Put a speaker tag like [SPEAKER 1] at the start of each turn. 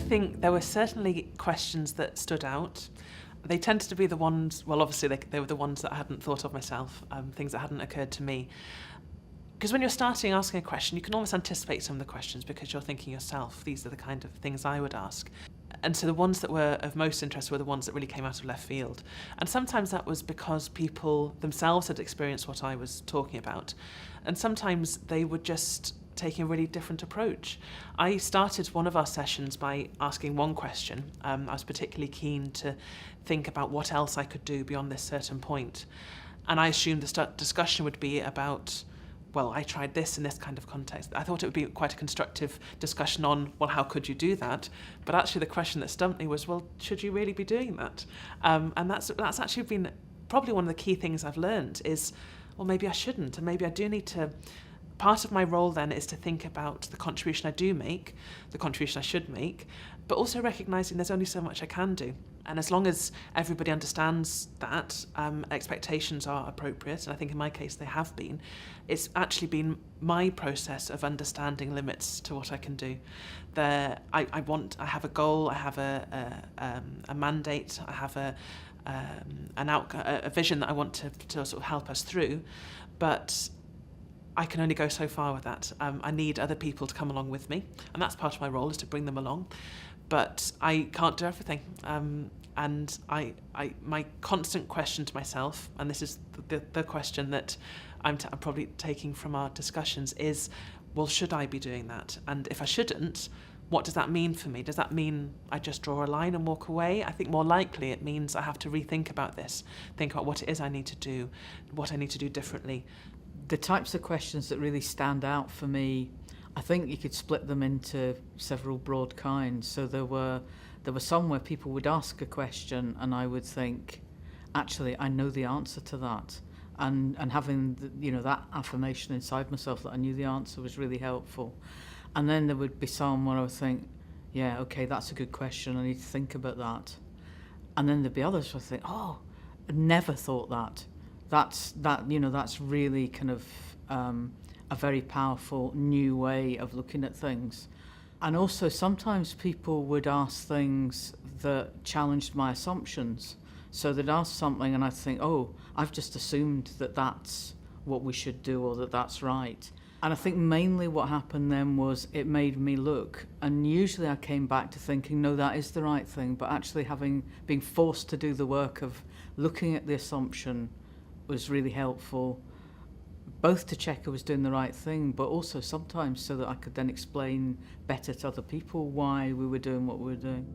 [SPEAKER 1] think there were certainly questions that stood out. They tended to be the ones, well, obviously they were the ones that I hadn't thought of myself, things that hadn't occurred to me. Because when you're starting asking a question, you can almost anticipate some of the questions because you're thinking yourself, these are the kind of things I would ask. And so the ones that were of most interest were the ones that really came out of left field. And sometimes that was because people themselves had experienced what I was talking about. And sometimes they were just taking a really different approach. I started one of our sessions by asking one question. I was particularly keen to think about what else I could do beyond this certain point. And I assumed the discussion would be about, well, I tried this in this kind of context. I thought it would be quite a constructive discussion on, well, how could you do that? But actually the question that stumped me was, well, should you really be doing that? And that's actually been probably one of the key things I've learned is, well, maybe I shouldn't, and maybe I do need to. Part of my role then is to think about the contribution I do make, the contribution I should make, but also recognising there's only so much I can do. And as long as everybody understands that, expectations are appropriate, and I think in my case they have been, it's actually been my process of understanding limits to what I can do. I have a goal, I have a mandate, I have a vision that I want to sort of help us through, but I can only go so far with that. I need other people to come along with me, and that's part of my role, is to bring them along. But I can't do everything. And my constant question to myself, and this is the question that I'm probably taking from our discussions, is, well, should I be doing that? And if I shouldn't, what does that mean for me? Does that mean I just draw a line and walk away? I think more likely it means I have to rethink about this, think about what it is I need to do, what I need to do differently.
[SPEAKER 2] The types of questions that really stand out for me, I think you could split them into several broad kinds. So there were some where people would ask a question and I would think, actually, I know the answer to that. And having that affirmation inside myself that I knew the answer was really helpful. And then there would be some where I would think, yeah, okay, that's a good question, I need to think about that. And then there'd be others where I think, oh, I never thought that. That's really kind of a very powerful new way of looking at things. And also sometimes people would ask things that challenged my assumptions. So they'd ask something and I'd think, oh, I've just assumed that that's what we should do or that that's right. And I think mainly what happened then was it made me look. And usually I came back to thinking, no, that is the right thing. But actually being forced to do the work of looking at the assumption was really helpful, both to check I was doing the right thing, but also sometimes so that I could then explain better to other people why we were doing what we were doing.